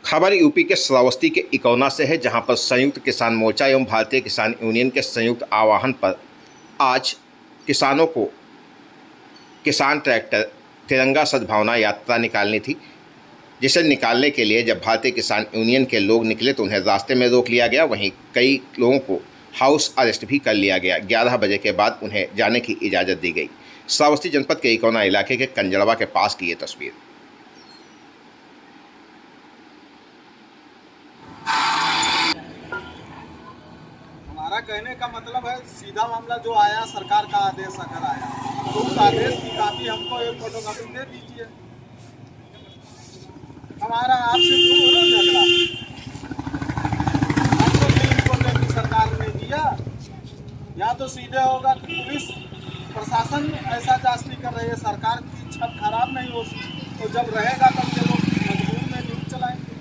खबर यूपी के श्रावस्ती के इकौना से है, जहां पर संयुक्त किसान मोर्चा एवं भारतीय किसान यूनियन के संयुक्त आह्वान पर आज किसानों को किसान ट्रैक्टर तिरंगा सद्भावना यात्रा निकालनी थी, जिसे निकालने के लिए जब भारतीय किसान यूनियन के लोग निकले तो उन्हें रास्ते में रोक लिया गया। वहीं कई लोगों को हाउस अरेस्ट भी कर लिया गया। 11 बजे के बाद उन्हें जाने की इजाज़त दी गई। श्रावस्ती जनपद के इकौना इलाके के कंजड़वा के पास की ये तस्वीर। हमारा कहने का मतलब है, सीधा मामला जो आया, सरकार का आदेश अगर आया तो उस आदेश की कापी हमको एक फोटोकॉपी दे दीजिए। हमारा आपसे झगड़ा हमको इनको सरकार ने दिया, या तो सीधे होगा कि पुलिस प्रशासन ऐसा जांच नहीं कर रही है, सरकार की छत खराब नहीं होगी, तो जब रहेगा तब ये लोग मजबूर में न्यूज चलाएंगे।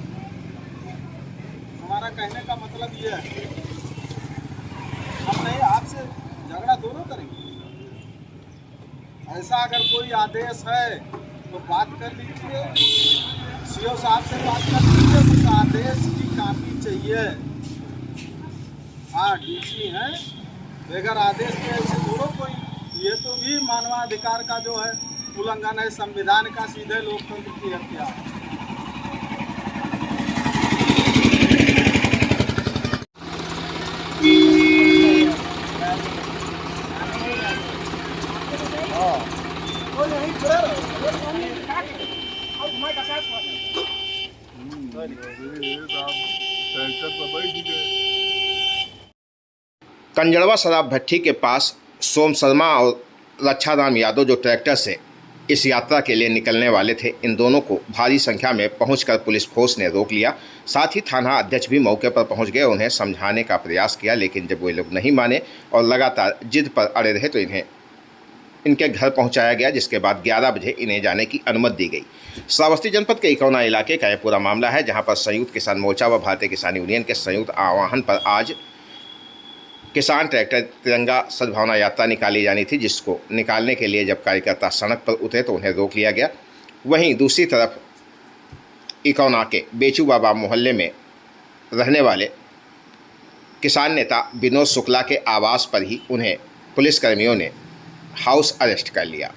हमारा कहने का मतलब ये है, हम नहीं आपसे झगड़ा दोनों करेंगे। ऐसा अगर कोई आदेश है तो बात कर लीजिए, सीओ साहब से बात कर लीजिए, उस आदेश की कापी चाहिए। हाँ, डीसी है, बगैर आदेश के ऐसे दोनों कोई, ये तो भी मानवाधिकार का जो है उल्लंघन है, संविधान का, सीधे लोकतंत्र की हत्या है। कंजड़वा शराब भट्टी के पास सोम शर्मा और रक्षाराम यादव जो ट्रैक्टर से इस यात्रा के लिए निकलने वाले थे, इन दोनों को भारी संख्या में पहुंचकर पुलिस फोर्स ने रोक लिया। साथ ही थाना अध्यक्ष भी मौके पर पहुंच गए, उन्हें समझाने का प्रयास किया, लेकिन जब वे लोग नहीं माने और लगातार जिद पर अड़े रहे तो इन्हें इनके घर पहुंचाया गया, जिसके बाद 11 बजे इन्हें जाने की अनुमति दी गई। श्रावस्ती जनपद के इकौना इलाके का यह पूरा मामला है, जहां पर संयुक्त किसान मोर्चा व भारतीय किसान यूनियन के संयुक्त आह्वान पर आज किसान ट्रैक्टर तिरंगा सद्भावना यात्रा निकाली जानी थी, जिसको निकालने के लिए जब कार्यकर्ता सड़क पर उतरे तो उन्हें रोक लिया गया। वहीं दूसरी तरफ इकौना के बेचू बाबा मोहल्ले में रहने वाले किसान नेता विनोद शुक्ला के आवास पर ही उन्हें पुलिसकर्मियों ने हाउस अरेस्ट कर लिया।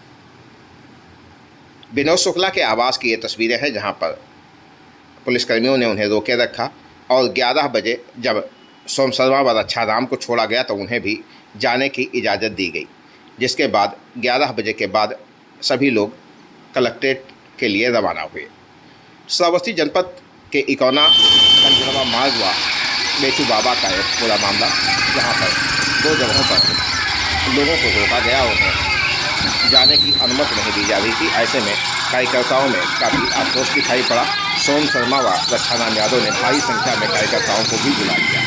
विनोद शुक्ला के आवास की ये तस्वीरें हैं, जहां पर पुलिसकर्मियों ने उन्हें रोके रखा और 11 बजे जब सोम शर्मा व रक्षाराम को छोड़ा गया तो उन्हें भी जाने की इजाज़त दी गई, जिसके बाद 11 बजे के बाद सभी लोग कलेक्ट्रेट के लिए रवाना हुए। श्रावस्ती जनपद के इकौना कंजड़वा मार्ग व बेचू बाबा का एक पूरा मामला, जहां पर 2 जगहों पर लोगों को रोका गया और उन्हें जाने की अनुमति नहीं दी जा रही थी। ऐसे में कार्यकर्ताओं में काफ़ी आक्रोश दिखाई पड़ा। सोम शर्मा व रक्षाराम यादव ने भारी संख्या में कार्यकर्ताओं को भी बुला लिया।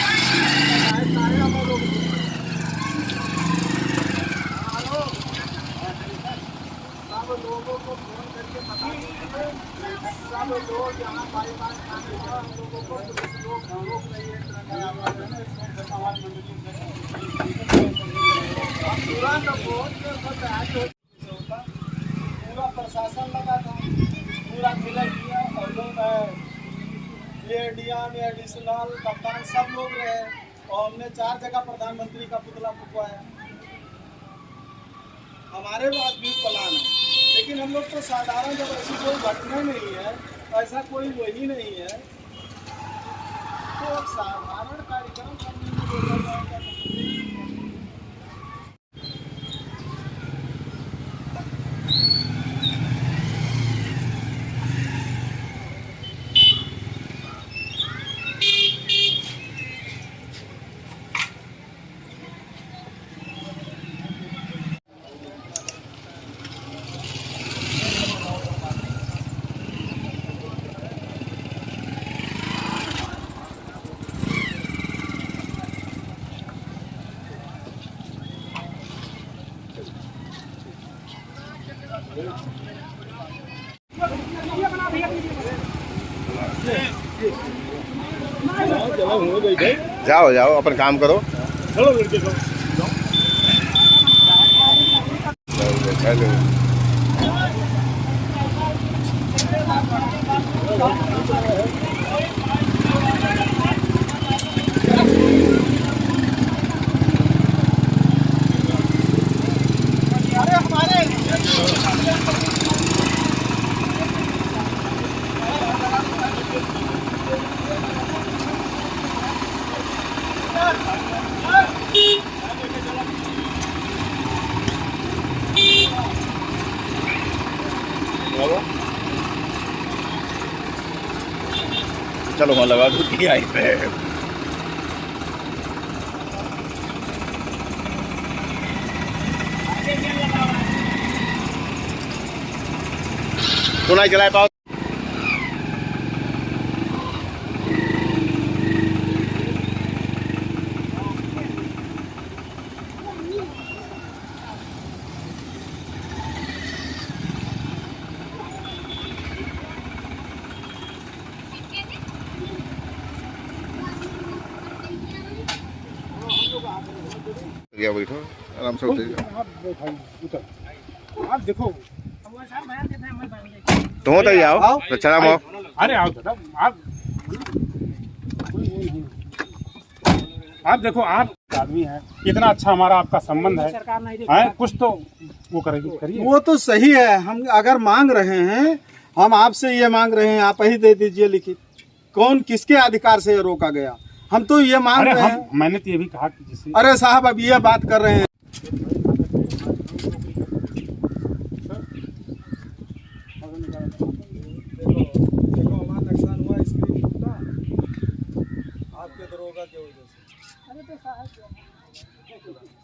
पूरा प्रशासन लगा था, पूरा क्लियर किया, और लोग डीएम एडिशनल कप्तान सब लोग रहे, और हमने 4 जगह प्रधानमंत्री का पुतला फुकवाया। हमारे पास भी प्लान है, लेकिन हम लोग तो साधारण, जब ऐसी कोई घटना नहीं है, ऐसा कोई वही नहीं है, तो साधारण कार्यक्रम करने में रोका जाएगा। जाओ जाओ, अपन काम करो। चलो लड़के चलो। चलो वहाँ लगा दो कि आई पे तो नहीं चला पाओ। या बैठो आराम से उतर। आप देखो तुम तो आओ तो चला आओ। अरे आओ दादा आप देखो आप आदमी है, इतना अच्छा हमारा आपका संबंध है कुछ तो वो करिए। वो तो सही है, हम अगर मांग रहे हैं, हम आपसे ये मांग रहे हैं, आप ही दे दीजिए लिखित। कौन किसके अधिकार से ये रोका गया? हम तो ये मांग रहे हैं। मैंने तो ये भी कहा कि जिसे अरे साहब अब ये बात कर रहे हैं। देखो हमारा नुकसान हुआ स्क्रीन टूटा आपके दरोगा की वजह से। अरे तो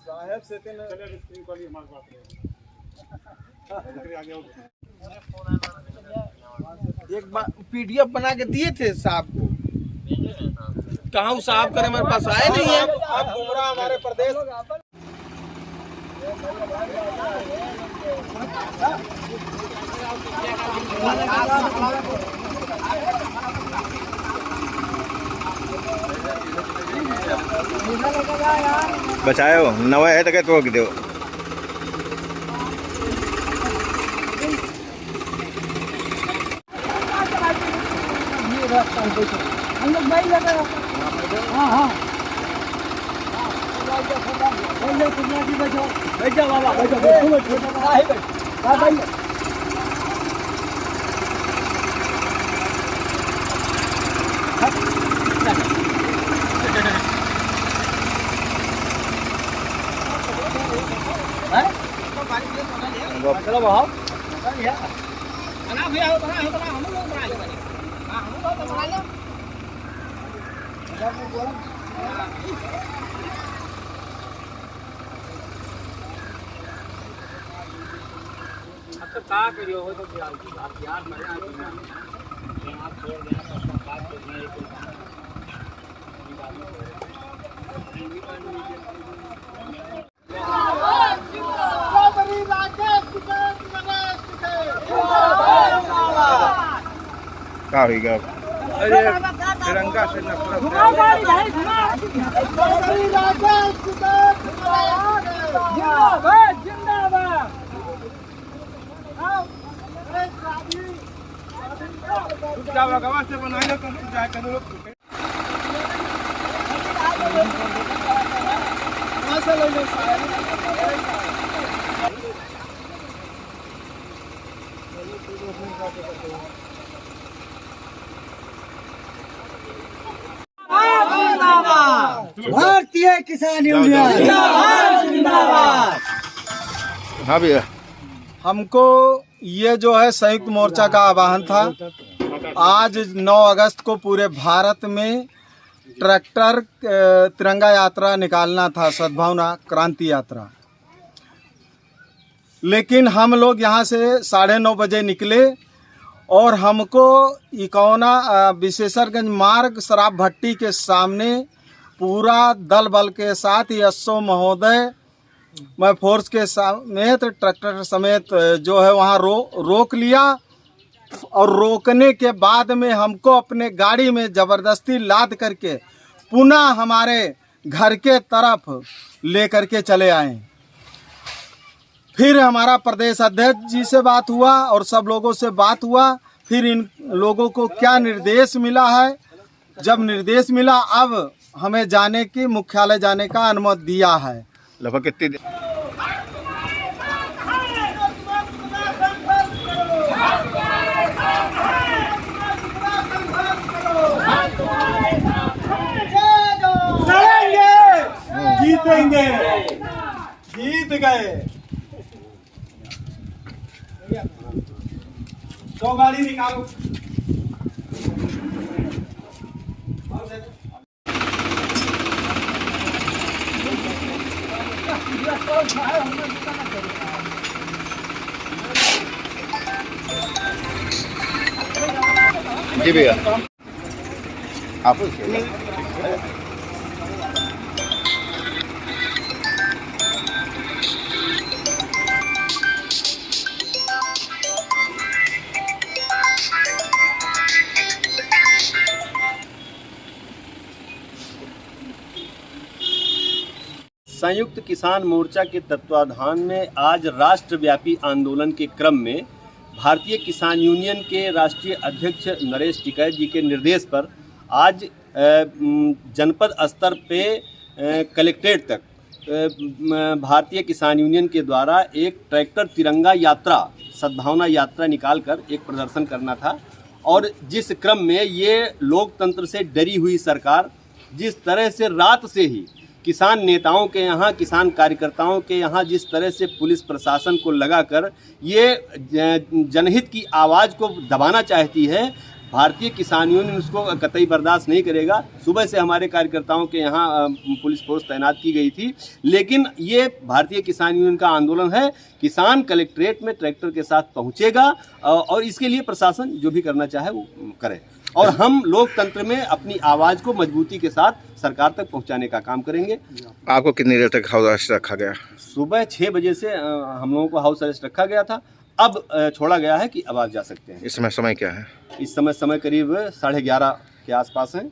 साहब से स्क्रीन पर ही हमारे पास एक बार PDF बना के दिए थे साहब को, कहाँ वो साहब करे हमारे पास आए नहीं है। आप गुमराह हमारे प्रदेश बचाओ नवा है तो क्या तो दो। हम लोग नहीं लगा। हाँ हाँ बैठ जाओ बाबा, बैठो चलो भाव बना भैया हो बना हम लोग बना ले। हां हम लोग तो बना ले। अब तो का करियो हो तो आप यार मजा आ गया। आप छोड़ दिया अपना बात तो नहीं क्या होगा? अरे तिरंगा से नफरत से बनाए भारतीय किसान यूनियन जिंदाबाद। हाँ भैया हमको ये जो है संयुक्त मोर्चा का आह्वान था। आज 9 अगस्त को पूरे भारत में ट्रैक्टर तिरंगा यात्रा निकालना था, सद्भावना क्रांति यात्रा। लेकिन हम लोग यहाँ से 9:30 बजे निकले और हमको इकौना विशेषरगंज मार्ग शराब भट्टी के सामने पूरा दल बल के साथ एसओ महोदय मैं फोर्स के समेत ट्रैक्टर समेत जो है वहाँ रोक लिया। और रोकने के बाद में हमको अपने गाड़ी में ज़बरदस्ती लाद करके पुनः हमारे घर के तरफ ले करके चले आए। फिर हमारा प्रदेश अध्यक्ष जी से बात हुआ और सब लोगों से बात हुआ। फिर इन लोगों को क्या निर्देश मिला है, जब निर्देश मिला अब हमें जाने की मुख्यालय जाने का अनुमति दिया है। लगभग कितनी जीतेंगे, जीत गए। तो गाड़ी निकालो। जी भैया आप संयुक्त किसान मोर्चा के तत्वाधान में आज राष्ट्रव्यापी आंदोलन के क्रम में भारतीय किसान यूनियन के राष्ट्रीय अध्यक्ष नरेश टिकैत जी के निर्देश पर आज जनपद स्तर पे कलेक्ट्रेट तक भारतीय किसान यूनियन के द्वारा एक ट्रैक्टर तिरंगा यात्रा सद्भावना यात्रा निकालकर एक प्रदर्शन करना था। और जिस क्रम में ये लोकतंत्र से डरी हुई सरकार जिस तरह से रात से ही किसान नेताओं के यहाँ, किसान कार्यकर्ताओं के यहाँ जिस तरह से पुलिस प्रशासन को लगाकर ये जनहित की आवाज़ को दबाना चाहती है, भारतीय किसान यूनियन उसको कतई बर्दाश्त नहीं करेगा। सुबह से हमारे कार्यकर्ताओं के यहाँ पुलिस फोर्स तैनात की गई थी, लेकिन ये भारतीय किसान यूनियन का आंदोलन है। किसान कलेक्ट्रेट में ट्रैक्टर के साथ पहुँचेगा और इसके लिए प्रशासन जो भी करना चाहे वो करे, और हम लोकतंत्र में अपनी आवाज़ को मजबूती के साथ सरकार तक पहुंचाने का काम करेंगे। आपको कितनी देर तक हाउस अरेस्ट रखा गया? सुबह 6 बजे से हम लोगों को हाउस अरेस्ट रखा गया था, अब छोड़ा गया है कि अब आप जा सकते हैं। इस समय क्या है? इस समय करीब 11:30 के आसपास हैं।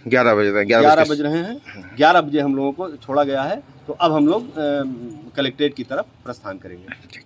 11 बज रहे हैं। 11 बज रहे हैं। 11 बजे हम लोगों को छोड़ा गया है, तो अब हम लोग कलेक्ट्रेट की तरफ प्रस्थान करेंगे।